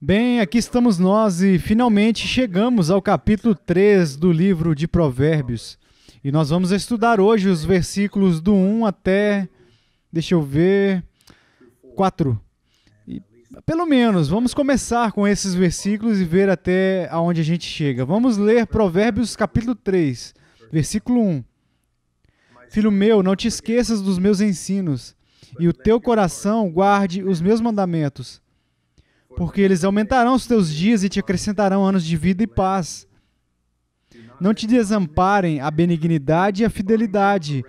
Bem, aqui estamos nós e finalmente chegamos ao capítulo 3 do livro de Provérbios. E nós vamos estudar hoje os versículos do 1 até, deixa eu ver, 4. E, pelo menos, vamos começar com esses versículos e ver até aonde a gente chega. Vamos ler Provérbios capítulo 3, versículo 1. Filho meu, não te esqueças dos meus ensinos, e o teu coração guarde os meus mandamentos, porque eles aumentarão os teus dias e te acrescentarão anos de vida e paz. Não te desamparem a benignidade e a fidelidade.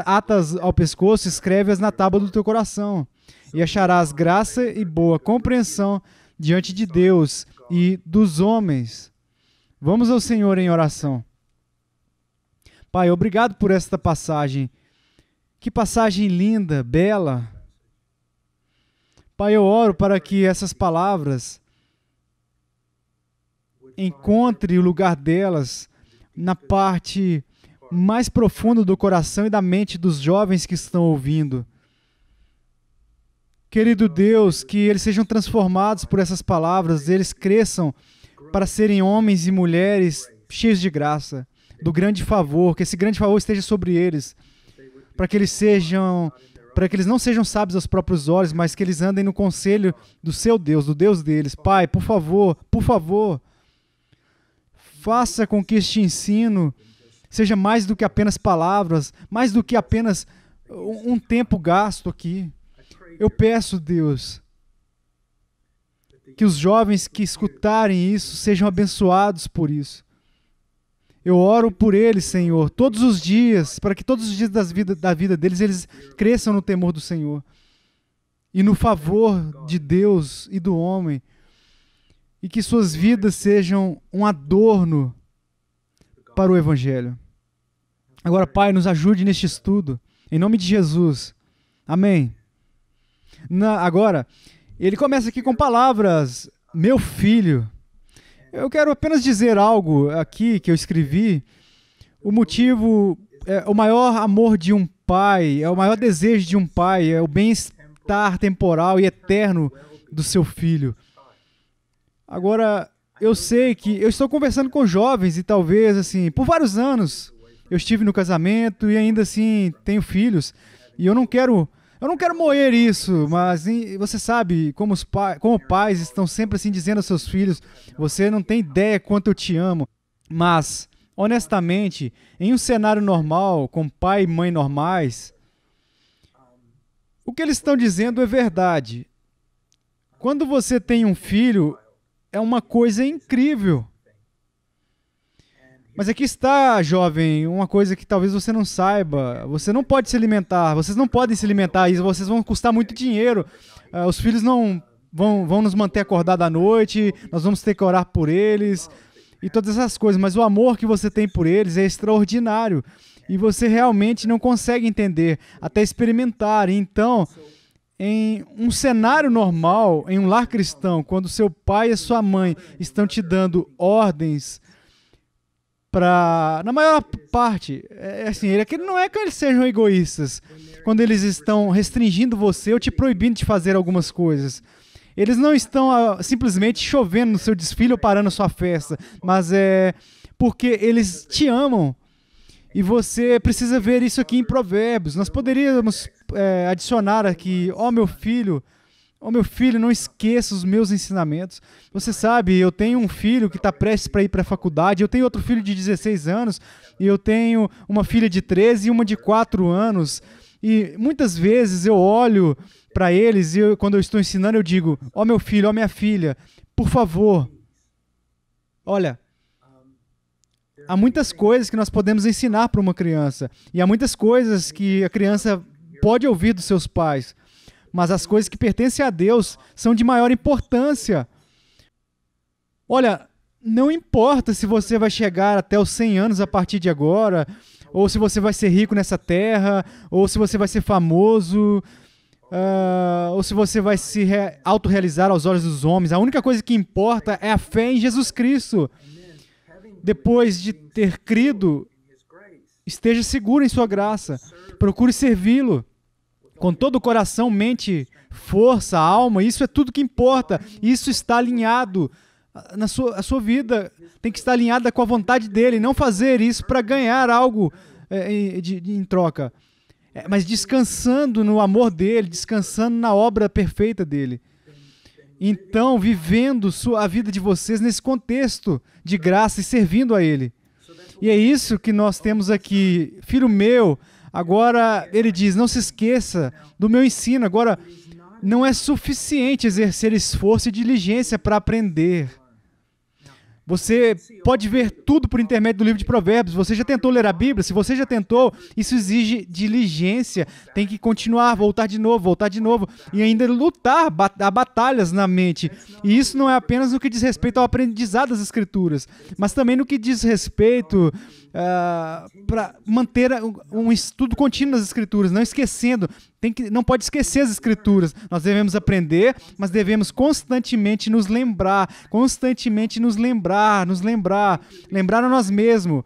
Atas ao pescoço, escreve-as na tábua do teu coração, e acharás graça e boa compreensão diante de Deus e dos homens. Vamos ao Senhor em oração. Pai, obrigado por esta passagem. Que passagem linda, bela. Pai, eu oro para que essas palavras encontrem o lugar delas na parte mais profunda do coração e da mente dos jovens que estão ouvindo. Querido Deus, que eles sejam transformados por essas palavras, eles cresçam para serem homens e mulheres cheios de graça, do grande favor, que esse grande favor esteja sobre eles, para que eles não sejam sábios aos próprios olhos, mas que eles andem no conselho do seu Deus, do Deus deles. Pai, por favor, faça com que este ensino seja mais do que apenas palavras, mais do que apenas um tempo gasto aqui. Eu peço, Deus, que os jovens que escutarem isso sejam abençoados por isso. Eu oro por eles, Senhor, todos os dias, para que todos os dias da vida deles, eles cresçam no temor do Senhor e no favor de Deus e do homem, e que suas vidas sejam um adorno para o Evangelho. Agora, Pai, nos ajude neste estudo, em nome de Jesus. Amém. Agora, ele começa aqui com palavras, meu filho. Eu quero apenas dizer algo aqui que eu escrevi. O motivo, o maior amor de um pai, o maior desejo de um pai, é o bem-estar temporal e eterno do seu filho. Agora, eu sei que eu estou conversando com jovens e talvez, assim, por vários anos eu estive no casamento e ainda assim tenho filhos e eu não quero moer isso, mas você sabe como pais estão sempre assim dizendo aos seus filhos, você não tem ideia quanto eu te amo. Mas, honestamente, em um cenário normal, com pai e mãe normais, o que eles estão dizendo é verdade. Quando você tem um filho, é uma coisa incrível. Mas aqui está, jovem, uma coisa que talvez você não saiba. Você não pode se alimentar, vocês não podem se alimentar, e vocês vão custar muito dinheiro. Os filhos não vão nos manter acordados à noite, nós vamos ter que orar por eles, e todas essas coisas. Mas o amor que você tem por eles é extraordinário, e você realmente não consegue entender, até experimentar. Então, em um cenário normal, em um lar cristão, quando seu pai e sua mãe estão te dando ordens, na maior parte, assim, não é que eles sejam egoístas quando eles estão restringindo você ou te proibindo de fazer algumas coisas. Eles não estão simplesmente chovendo no seu desfile ou parando a sua festa, mas é porque eles te amam. E você precisa ver isso aqui em Provérbios. Nós poderíamos adicionar aqui, meu filho, não esqueça os meus ensinamentos. Você sabe, eu tenho um filho que está prestes para ir para a faculdade, eu tenho outro filho de 16 anos, e eu tenho uma filha de 13 e uma de 4 anos. E muitas vezes eu olho para eles e quando eu estou ensinando eu digo, meu filho, minha filha, por favor, olha, há muitas coisas que nós podemos ensinar para uma criança, e há muitas coisas que a criança pode ouvir dos seus pais, mas as coisas que pertencem a Deus são de maior importância. Olha, não importa se você vai chegar até os 100 anos a partir de agora, ou se você vai ser rico nessa terra, ou se você vai ser famoso, ou se você vai se autorrealizar aos olhos dos homens. A única coisa que importa é a fé em Jesus Cristo. Depois de ter crido, esteja seguro em sua graça. Procure servi-lo com todo o coração, mente, força, alma, isso é tudo que importa. Isso está alinhado a sua vida, tem que estar alinhada com a vontade dele, não fazer isso para ganhar algo em troca, mas descansando no amor dele, descansando na obra perfeita dele. Então, vivendo a vida de vocês nesse contexto de graça e servindo a ele. E é isso que nós temos aqui. Filho meu, agora ele diz, não se esqueça do meu ensino. Agora, não é suficiente exercer esforço e diligência para aprender. Você pode ver tudo por intermédio do livro de Provérbios. Você já tentou ler a Bíblia? Se você já tentou, isso exige diligência. Tem que continuar, voltar de novo e ainda lutar batalhas na mente. E isso não é apenas no que diz respeito ao aprendizado das Escrituras, mas também no que diz respeito para manter um estudo contínuo das Escrituras, não esquecendo. Não pode esquecer as Escrituras. Nós devemos aprender, mas devemos constantemente nos lembrar a nós mesmos.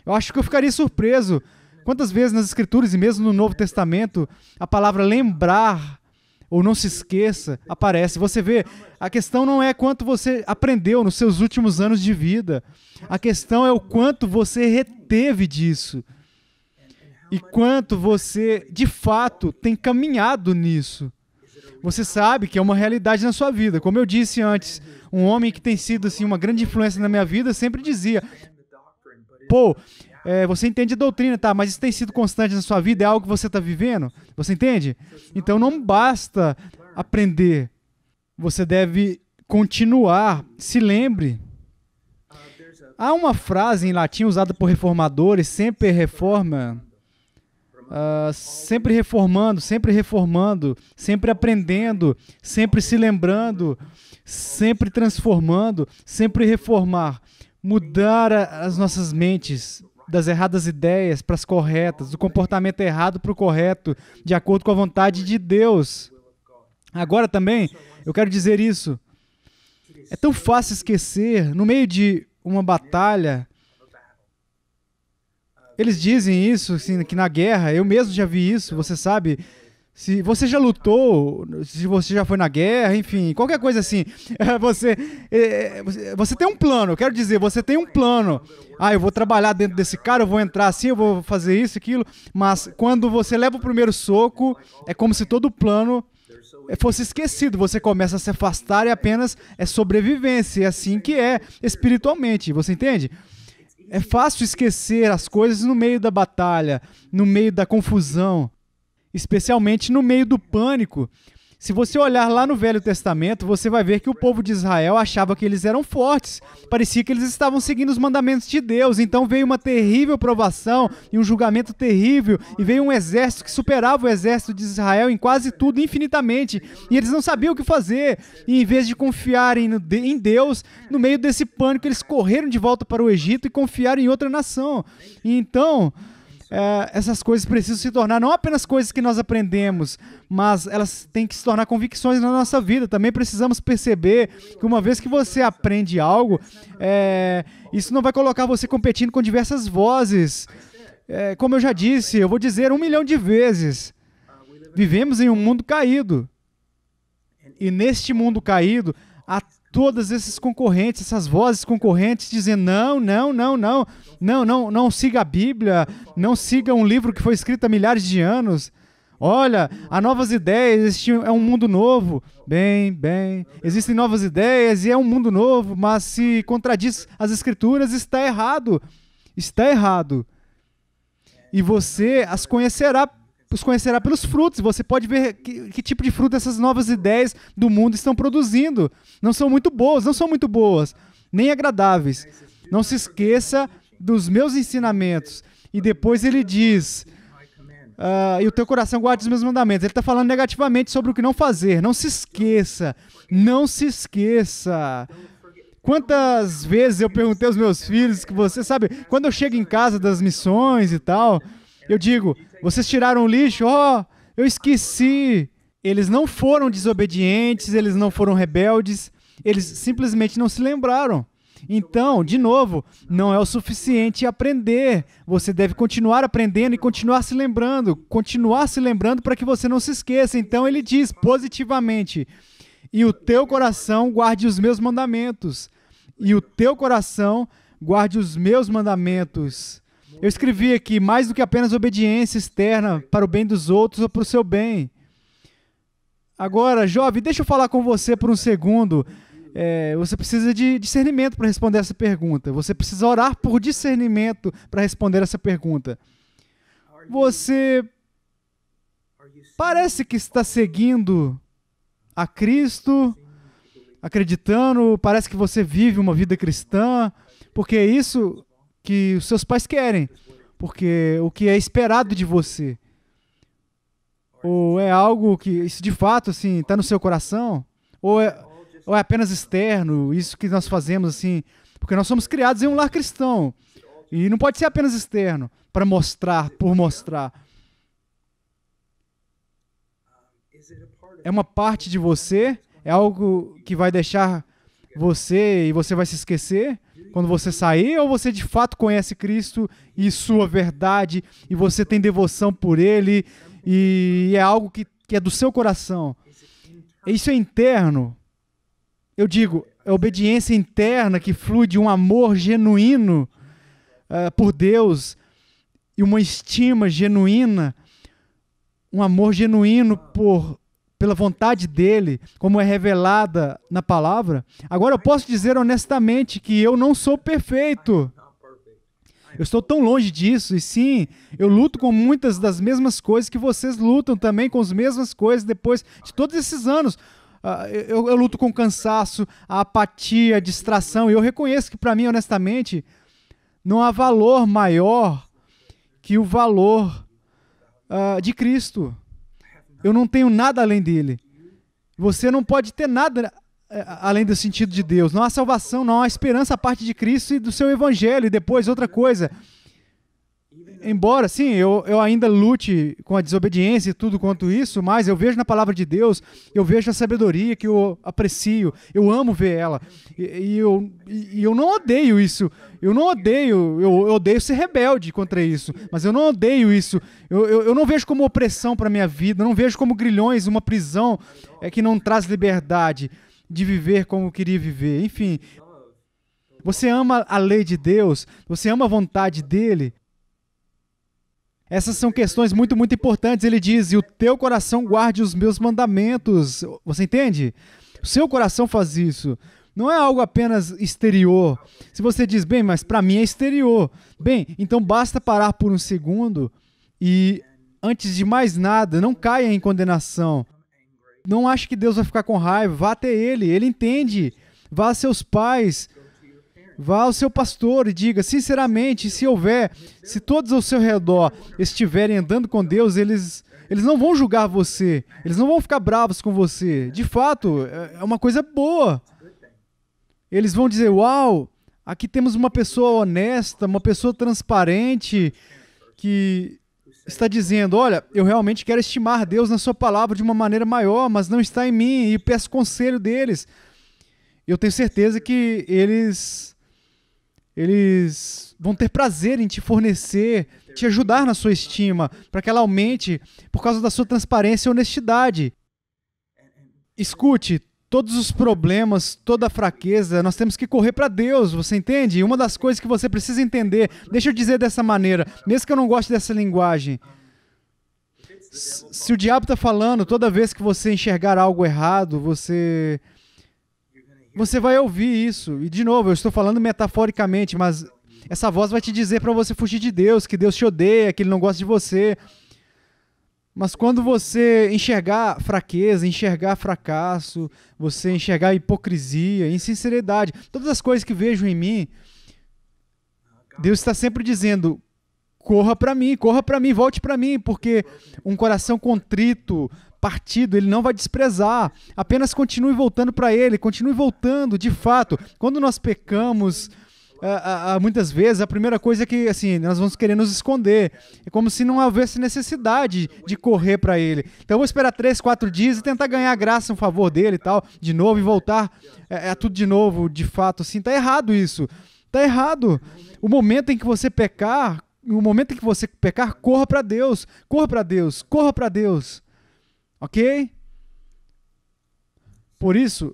Eu acho que eu ficaria surpreso quantas vezes nas Escrituras e mesmo no Novo Testamento a palavra lembrar ou não se esqueça aparece. Você vê, a questão não é quanto você aprendeu nos seus últimos anos de vida. A questão é o quanto você reteve disso. E quanto você, de fato, tem caminhado nisso. Você sabe que é uma realidade na sua vida. Como eu disse antes, um homem que tem sido assim, uma grande influência na minha vida sempre dizia, você entende a doutrina, tá? Mas isso tem sido constante na sua vida? É algo que você está vivendo? Você entende? Então não basta aprender. Você deve continuar. Se lembre. Há uma frase em latim usada por reformadores, sempre reforma... sempre reformando, sempre aprendendo, sempre se lembrando, sempre transformando, sempre reformar, mudar as nossas mentes das erradas ideias para as corretas, do comportamento errado para o correto, de acordo com a vontade de Deus. Agora também, eu quero dizer isso, é tão fácil esquecer, no meio de uma batalha. Eles dizem isso, assim, que na guerra, eu mesmo já vi isso, você sabe, se você já lutou, se você já foi na guerra, enfim, qualquer coisa assim, você tem um plano, eu quero dizer, você tem um plano, eu vou trabalhar dentro desse cara, eu vou entrar assim, eu vou fazer isso, aquilo, mas quando você leva o primeiro soco, é como se todo o plano fosse esquecido, você começa a se afastar e apenas é sobrevivência, é assim que é espiritualmente, você entende? É fácil esquecer as coisas no meio da batalha, no meio da confusão, especialmente no meio do pânico. Se você olhar lá no Velho Testamento, você vai ver que o povo de Israel achava que eles eram fortes. Parecia que eles estavam seguindo os mandamentos de Deus. Então veio uma terrível provação e um julgamento terrível. E veio um exército que superava o exército de Israel em quase tudo, infinitamente. E eles não sabiam o que fazer. E em vez de confiarem em Deus, no meio desse pânico, eles correram de volta para o Egito e confiaram em outra nação. E então... essas coisas precisam se tornar não apenas coisas que nós aprendemos, mas elas têm que se tornar convicções na nossa vida. Também precisamos perceber que uma vez que você aprende algo, isso não vai colocar você competindo com diversas vozes. Como eu já disse, eu vou dizer 1 milhão de vezes, vivemos em um mundo caído. E neste mundo caído, há todas esses concorrentes, essas vozes concorrentes dizendo não siga a Bíblia, não siga um livro que foi escrito há milhares de anos. Olha, há novas ideias, é um mundo novo. Bem, existem novas ideias e é um mundo novo, mas se contradiz as Escrituras, está errado. Está errado. E você os conhecerá pelos frutos. Você pode ver que tipo de fruto essas novas ideias do mundo estão produzindo. Não são muito boas, nem agradáveis. Não se esqueça dos meus ensinamentos. E depois ele diz, e o teu coração guarde os meus mandamentos. Ele está falando negativamente sobre o que não fazer. Não se esqueça. Quantas vezes eu perguntei aos meus filhos, que você sabe, quando eu chego em casa das missões e tal, eu digo, vocês tiraram o lixo? Eu esqueci. Eles não foram desobedientes, eles não foram rebeldes, eles simplesmente não se lembraram. Então, de novo, não é o suficiente aprender. Você deve continuar aprendendo e continuar se lembrando para que você não se esqueça. Então ele diz positivamente: e o teu coração guarde os meus mandamentos. E o teu coração guarde os meus mandamentos. Eu escrevi aqui, mais do que apenas obediência externa para o bem dos outros ou para o seu bem. Agora, jovem, deixa eu falar com você por um segundo. Você precisa de discernimento para responder essa pergunta. Você precisa orar por discernimento para responder essa pergunta. Você parece que está seguindo a Cristo, acreditando, parece que você vive uma vida cristã, porque é isso que os seus pais querem, porque o que é esperado de você. Ou é algo que, isso de fato, assim, está no seu coração? Ou é apenas externo, isso que nós fazemos, assim, porque nós somos criados em um lar cristão. E não pode ser apenas externo, para mostrar, por mostrar. É uma parte de você? É algo que vai deixar você e você vai se esquecer quando você sair? Ou você de fato conhece Cristo e sua verdade e você tem devoção por Ele e é algo que é do seu coração? Isso é interno. Eu digo, é obediência interna que flui de um amor genuíno por Deus e uma estima genuína, um amor genuíno pela vontade dEle, como é revelada na palavra. Agora eu posso dizer honestamente que eu não sou perfeito. Eu estou tão longe disso, e sim, eu luto com muitas das mesmas coisas que vocês lutam também, com as mesmas coisas depois de todos esses anos. Eu luto com cansaço, a apatia, a distração, e eu reconheço que para mim, honestamente, não há valor maior que o valor de Cristo. Eu não tenho nada além dele. Você não pode ter nada além do sentido de Deus. Não há salvação, não há esperança a parte de Cristo e do seu evangelho. E depois, outra coisa. Embora, sim, eu ainda lute com a desobediência e tudo quanto isso, mas eu vejo na palavra de Deus, eu vejo a sabedoria que eu aprecio, eu amo ver ela. E eu não odeio isso. Eu odeio ser rebelde contra isso, mas eu não odeio isso. Eu não vejo como opressão para a minha vida, eu não vejo como grilhões, uma prisão que não traz liberdade de viver como eu queria viver. Enfim, você ama a lei de Deus, você ama a vontade dEle. Essas são questões muito, muito importantes. Ele diz, e o teu coração guarde os meus mandamentos. Você entende? O seu coração faz isso. Não é algo apenas exterior. Se você diz, bem, mas para mim é exterior. Bem, então basta parar por um segundo e, antes de mais nada, não caia em condenação. Não ache que Deus vai ficar com raiva. Vá até Ele. Ele entende. Vá a seus pais. Vá ao seu pastor e diga, sinceramente, se todos ao seu redor estiverem andando com Deus, eles não vão julgar você, eles não vão ficar bravos com você. De fato, é uma coisa boa. Eles vão dizer, uau, aqui temos uma pessoa honesta, uma pessoa transparente, que está dizendo, olha, eu realmente quero estimar Deus na sua palavra de uma maneira maior, mas não está em mim, e peço conselho deles. Eu tenho certeza que eles vão ter prazer em te fornecer, te ajudar na sua estima, para que ela aumente por causa da sua transparência e honestidade. Escute, todos os problemas, toda a fraqueza, nós temos que correr para Deus, você entende? E uma das coisas que você precisa entender, deixa eu dizer dessa maneira, mesmo que eu não goste dessa linguagem, se o diabo está falando, toda vez que você enxergar algo errado, você vai ouvir isso. E, de novo, eu estou falando metaforicamente, mas essa voz vai te dizer para você fugir de Deus, que Deus te odeia, que Ele não gosta de você. Mas quando você enxergar fraqueza, enxergar fracasso, você enxergar hipocrisia, insinceridade, todas as coisas que vejo em mim, Deus está sempre dizendo, corra para mim, volte para mim, porque um coração contrito, partido, Ele não vai desprezar. Apenas continue voltando para Ele, continue voltando, de fato. Quando nós pecamos, muitas vezes a primeira coisa é que assim, nós vamos querer nos esconder. É como se não houvesse necessidade de correr para ele. Então eu vou esperar 3, 4 dias e tentar ganhar a graça, um favor dele e tal, de novo, e voltar tudo de novo, de fato. Assim, tá errado isso. Tá errado. O momento em que você pecar, corra para Deus. Corra para Deus. Corra para Deus. Ok? Por isso,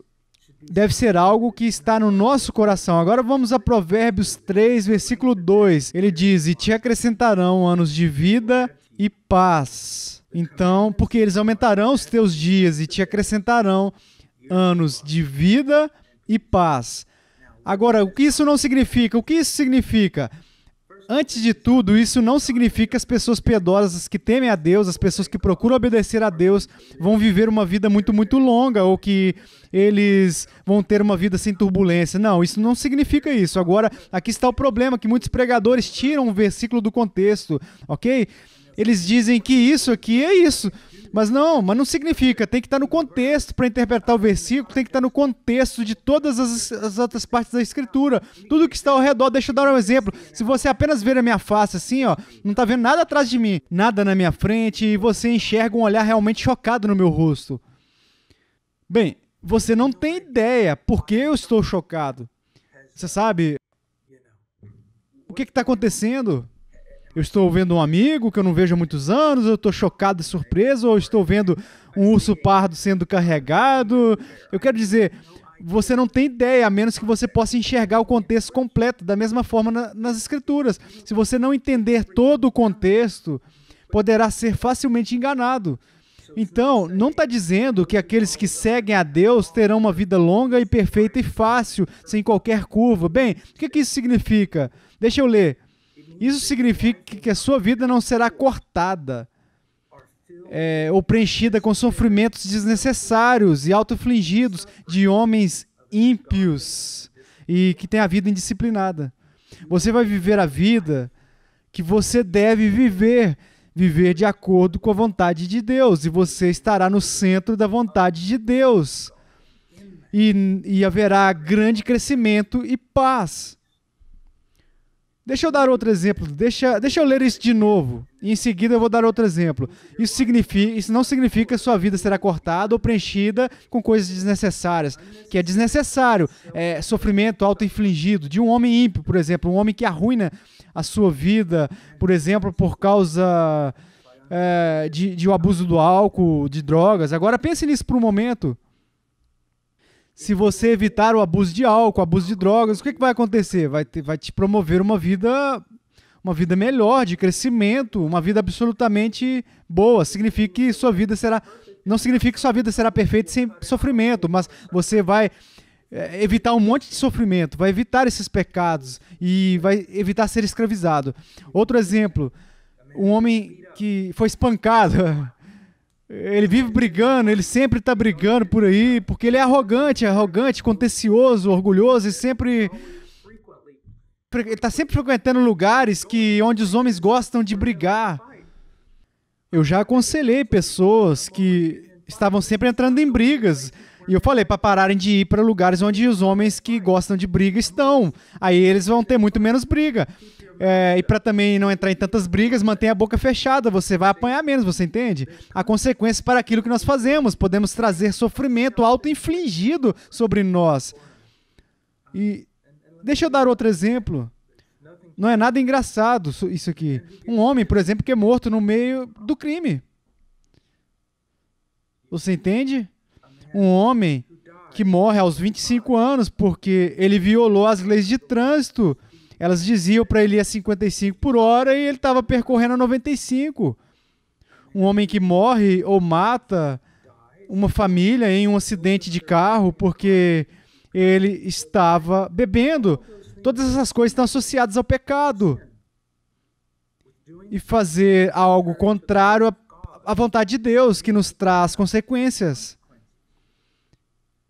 deve ser algo que está no nosso coração. Agora vamos a Provérbios 3, versículo 2. Ele diz: e te acrescentarão anos de vida e paz. Então, porque eles aumentarão os teus dias e te acrescentarão anos de vida e paz. Agora, o que isso não significa? O que isso significa? Antes de tudo, isso não significa que as pessoas piedosas que temem a Deus, as pessoas que procuram obedecer a Deus, vão viver uma vida muito, muito longa, ou que eles vão ter uma vida sem turbulência. Não, isso não significa isso. Agora, aqui está o problema, que muitos pregadores tiram um versículo do contexto, ok? Eles dizem que isso aqui é isso. Mas não significa. Tem que estar no contexto para interpretar o versículo, tem que estar no contexto de todas as outras partes da Escritura. Tudo que está ao redor, deixa eu dar um exemplo. Se você apenas ver a minha face assim, ó, não está vendo nada atrás de mim, nada na minha frente, e você enxerga um olhar realmente chocado no meu rosto. Bem, você não tem ideia por que eu estou chocado. Você sabe o que está acontecendo? Eu estou vendo um amigo que eu não vejo há muitos anos, eu estou chocado e surpreso, ou estou vendo um urso pardo sendo carregado. Eu quero dizer, você não tem ideia, a menos que você possa enxergar o contexto completo, da mesma forma nas Escrituras. Se você não entender todo o contexto, poderá ser facilmente enganado. Então, não está dizendo que aqueles que seguem a Deus terão uma vida longa e perfeita e fácil, sem qualquer curva. Bem, o que isso significa? Deixa eu ler. Isso significa que a sua vida não será cortada ou preenchida com sofrimentos desnecessários e auto-infligidos de homens ímpios e que têm a vida indisciplinada. Você vai viver a vida que você deve viver de acordo com a vontade de Deus, e você estará no centro da vontade de Deus. E haverá grande crescimento e paz. Deixa eu dar outro exemplo. Deixa eu ler isso de novo. E em seguida eu vou dar outro exemplo. Isso não significa que sua vida será cortada ou preenchida com coisas desnecessárias. Que é desnecessário. Sofrimento auto-infligido de um homem ímpio, por exemplo. Um homem que arruina a sua vida, por exemplo, por causa de um abuso do álcool, de drogas. Agora pense nisso por um momento. Se você evitar o abuso de álcool, o abuso de drogas, o que vai acontecer? Vai te promover uma vida melhor, de crescimento, uma vida absolutamente boa. Não significa que sua vida será perfeita sem sofrimento, mas você vai evitar um monte de sofrimento, vai evitar esses pecados e vai evitar ser escravizado. Outro exemplo, um homem que foi espancado. Ele vive brigando, ele sempre está brigando por aí, porque ele é arrogante, contencioso, orgulhoso, e ele está sempre frequentando lugares onde os homens gostam de brigar. Eu já aconselhei pessoas que estavam sempre entrando em brigas, e eu falei para pararem de ir para lugares onde os homens que gostam de briga estão. Aí eles vão ter muito menos briga. E para também não entrar em tantas brigas, mantenha a boca fechada, você vai apanhar menos, você entende? Há consequências para aquilo que nós fazemos, podemos trazer sofrimento auto-infligido sobre nós. E deixa eu dar outro exemplo. Não é nada engraçado isso aqui. Um homem, por exemplo, que é morto no meio do crime. Você entende? Um homem que morre aos 25 anos porque ele violou as leis de trânsito. Elas diziam para ele ir a 55 por hora e ele estava percorrendo a 95. Um homem que morre ou mata uma família em um acidente de carro porque ele estava bebendo. Todas essas coisas estão associadas ao pecado. E fazer algo contrário à vontade de Deus, que nos traz consequências.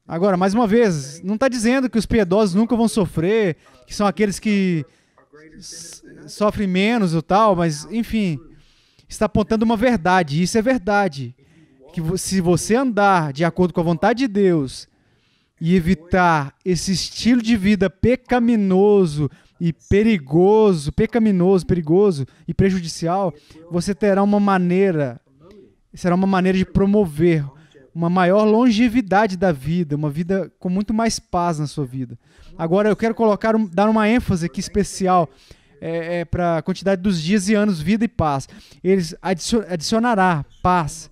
Agora, mais uma vez, não está dizendo que os piedosos nunca vão sofrer, que são aqueles que sofrem menos ou tal, mas, enfim, está apontando uma verdade, e isso é verdade. Que se você andar de acordo com a vontade de Deus e evitar esse estilo de vida pecaminoso e perigoso e prejudicial, você terá uma maneira, será uma maneira de promover uma maior longevidade da vida, uma vida com muito mais paz na sua vida. Agora eu quero dar uma ênfase aqui especial para a quantidade dos dias e anos, vida e paz. Eles adicionará paz,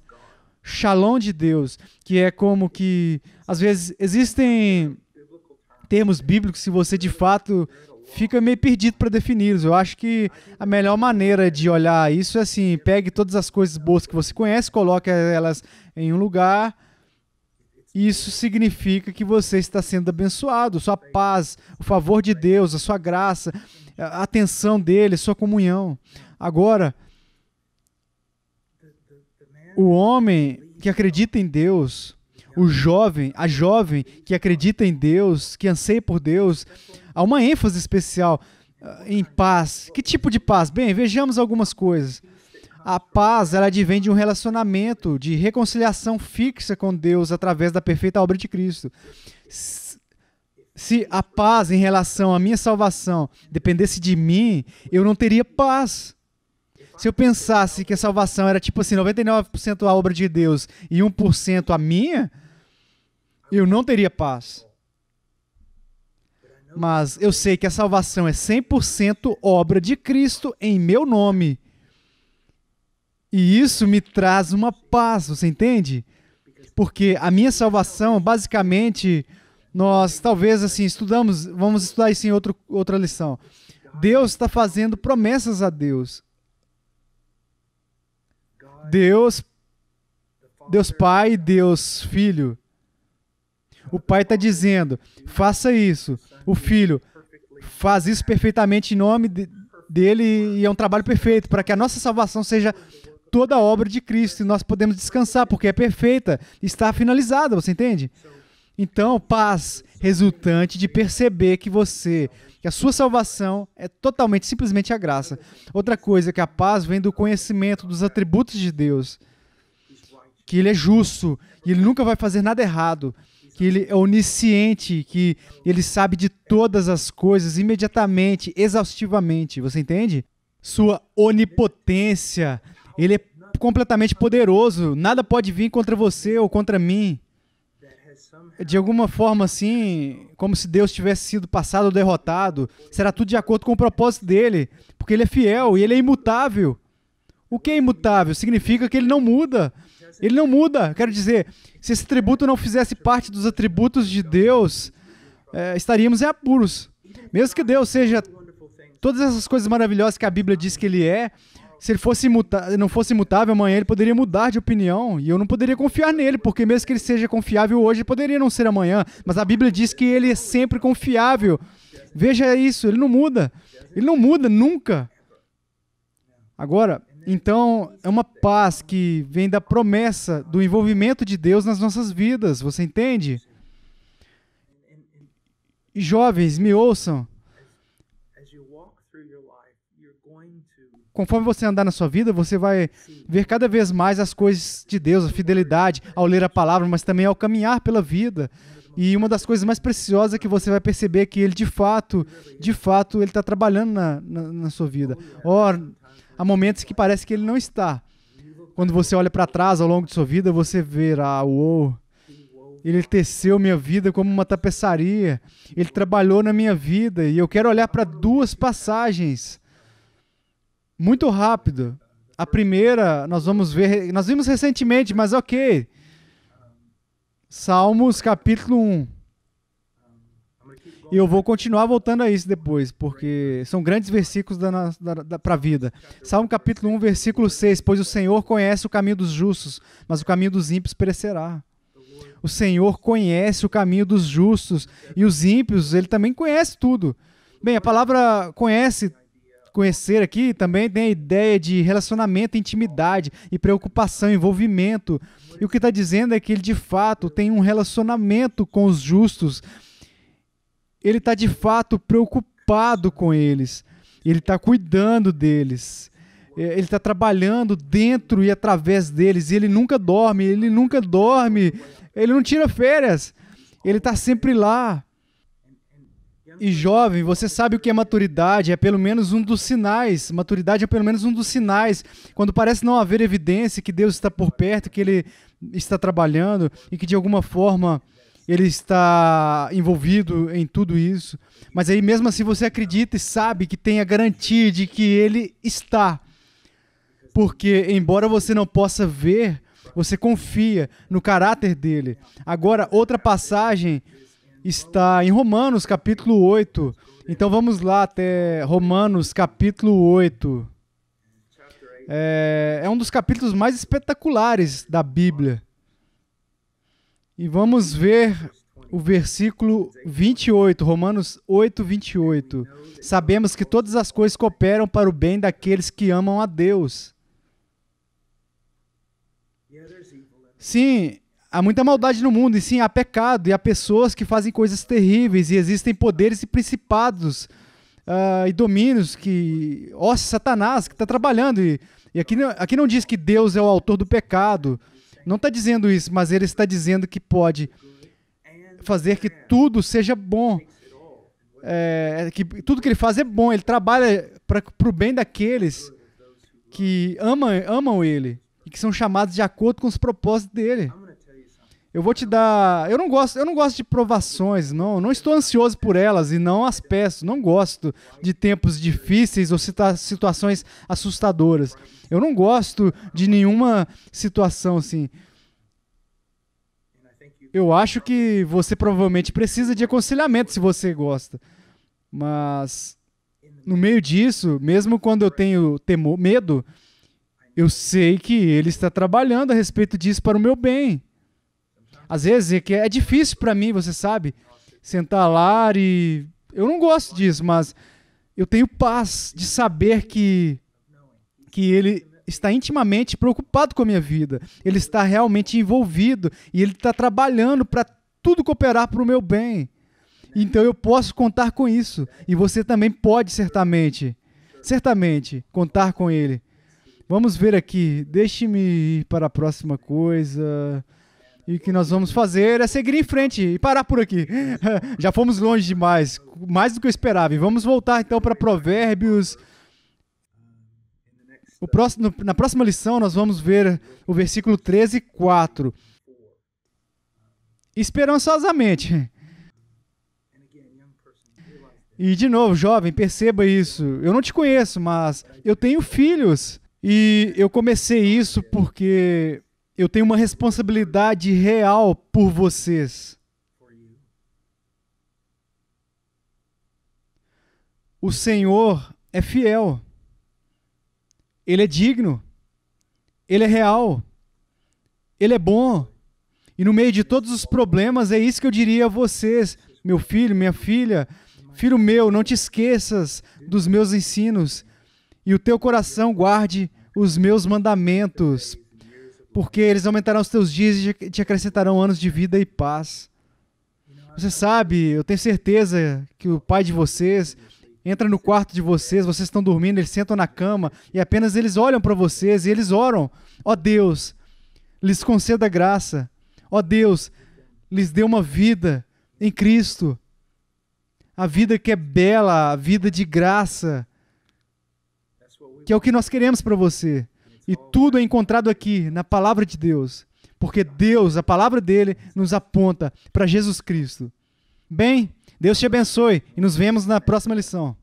shalom de Deus, que é como que, às vezes, existem termos bíblicos que você de fato fica meio perdido para defini-los. Eu acho que a melhor maneira de olhar isso é assim: pegue todas as coisas boas que você conhece, coloque elas em um lugar. Isso significa que você está sendo abençoado, sua paz, o favor de Deus, a sua graça, a atenção dele, a sua comunhão. Agora, o homem que acredita em Deus, a jovem que acredita em Deus, que anseia por Deus, há uma ênfase especial em paz. Que tipo de paz? Bem, vejamos algumas coisas. A paz, ela advém de um relacionamento, de reconciliação fixa com Deus através da perfeita obra de Cristo. Se a paz em relação à minha salvação dependesse de mim, eu não teria paz. Se eu pensasse que a salvação era tipo assim, 99% a obra de Deus e 1% a minha, eu não teria paz. Mas eu sei que a salvação é 100% obra de Cristo em meu nome. E isso me traz uma paz, você entende? Porque a minha salvação, basicamente, nós talvez assim vamos estudar isso em outra lição. Deus está fazendo promessas a Deus. Deus Pai e Deus Filho. O Pai está dizendo, faça isso. O Filho faz isso perfeitamente em nome dele e é um trabalho perfeito para que a nossa salvação seja toda a obra de Cristo e nós podemos descansar porque é perfeita, está finalizada, você entende? Então, paz resultante de perceber que a sua salvação é totalmente, simplesmente a graça. Outra coisa é que a paz vem do conhecimento dos atributos de Deus, que Ele é justo e Ele nunca vai fazer nada errado, que Ele é onisciente, que Ele sabe de todas as coisas imediatamente, exaustivamente, você entende? Sua onipotência, Ele é completamente poderoso, nada pode vir contra você ou contra mim. De alguma forma assim, como se Deus tivesse sido passado ou derrotado, será tudo de acordo com o propósito dele, porque ele é fiel e ele é imutável. O que é imutável? Significa que ele não muda. Ele não muda. Quero dizer, se esse atributo não fizesse parte dos atributos de Deus, estaríamos em apuros. Mesmo que Deus seja todas essas coisas maravilhosas que a Bíblia diz que ele é, se ele não fosse imutável, amanhã ele poderia mudar de opinião e eu não poderia confiar nele, porque mesmo que ele seja confiável hoje, ele poderia não ser amanhã, mas a Bíblia diz que ele é sempre confiável. Veja isso, ele não muda nunca. Agora, então, é uma paz que vem da promessa do envolvimento de Deus nas nossas vidas, você entende? E jovens, me ouçam. Conforme você andar na sua vida, você vai ver cada vez mais as coisas de Deus, a fidelidade ao ler a palavra, mas também ao caminhar pela vida. E uma das coisas mais preciosas é que você vai perceber que Ele, de fato, Ele está trabalhando na sua vida. Ora, há momentos que parece que Ele não está. Quando você olha para trás ao longo de sua vida, você verá, uou, Ele teceu minha vida como uma tapeçaria. Ele trabalhou na minha vida. E eu quero olhar para duas passagens muito rápido. A primeira, nós vimos recentemente, mas ok. Salmos capítulo 1. E eu vou continuar voltando a isso depois, porque são grandes versículos para a vida. Salmo capítulo 1, versículo 6. Pois o Senhor conhece o caminho dos justos, mas o caminho dos ímpios perecerá. O Senhor conhece o caminho dos justos e os ímpios, Ele também conhece tudo. Bem, a palavra conhecer aqui também tem a ideia de relacionamento, intimidade e preocupação, envolvimento. E o que está dizendo é que ele de fato tem um relacionamento com os justos. Ele está de fato preocupado com eles. Ele está cuidando deles. Ele está trabalhando dentro e através deles. E ele nunca dorme, ele não tira férias. Ele está sempre lá. E jovem, você sabe o que é maturidade? É pelo menos um dos sinais. Maturidade é pelo menos um dos sinais. Quando parece não haver evidência que Deus está por perto, que Ele está trabalhando e que de alguma forma Ele está envolvido em tudo isso. Mas aí mesmo assim você acredita e sabe que tem a garantia de que Ele está. Porque embora você não possa ver, você confia no caráter dele. Agora, outra passagem está em Romanos, capítulo 8. Então vamos lá até Romanos, capítulo 8. É um dos capítulos mais espetaculares da Bíblia. E vamos ver o versículo 28, Romanos 8, 28. Sabemos que todas as coisas cooperam para o bem daqueles que amam a Deus. Sim, há muita maldade no mundo, e sim, há pecado, e há pessoas que fazem coisas terríveis, e existem poderes e principados e domínios que... Satanás, que está trabalhando. E aqui não diz que Deus é o autor do pecado. Não está dizendo isso, mas ele está dizendo que pode fazer que tudo seja bom. Que tudo que ele faz é bom. Ele trabalha para o bem daqueles que amam ele e que são chamados de acordo com os propósitos dele. Eu vou te dar... Eu não gosto de provações, não estou ansioso por elas e não as peço. Não gosto de tempos difíceis ou situações assustadoras. Eu não gosto de nenhuma situação assim. Eu acho que você provavelmente precisa de aconselhamento se você gosta. Mas no meio disso, mesmo quando eu tenho medo, eu sei que ele está trabalhando a respeito disso para o meu bem. Às vezes é difícil para mim, você sabe, sentar lá e... Eu não gosto disso, mas eu tenho paz de saber que ele está intimamente preocupado com a minha vida. Ele está realmente envolvido e ele está trabalhando para tudo cooperar para o meu bem. Então eu posso contar com isso. E você também pode, certamente, contar com ele. Vamos ver aqui. Deixe-me ir para a próxima coisa. E o que nós vamos fazer é seguir em frente e parar por aqui. Já fomos longe demais, mais do que eu esperava. E vamos voltar então para Provérbios. Na próxima lição nós vamos ver o versículo 13 e 4. Esperançosamente. E de novo, jovem, perceba isso. Eu não te conheço, mas eu tenho filhos. E eu comecei isso porque eu tenho uma responsabilidade real por vocês. O Senhor é fiel. Ele é digno. Ele é real. Ele é bom. E no meio de todos os problemas, é isso que eu diria a vocês, meu filho, minha filha. Filho meu, não te esqueças dos meus ensinos. E o teu coração guarde os meus mandamentos, porque eles aumentarão os teus dias e te acrescentarão anos de vida e paz. Você sabe, eu tenho certeza que o pai de vocês entra no quarto de vocês estão dormindo, eles sentam na cama e apenas eles olham para vocês e eles oram. Ó Deus, lhes conceda graça. Ó Deus, lhes dê uma vida em Cristo. A vida que é bela, a vida de graça, que é o que nós queremos para você. E tudo é encontrado aqui, na palavra de Deus. Porque Deus, a palavra dele, nos aponta para Jesus Cristo. Bem, Deus te abençoe e nos vemos na próxima lição.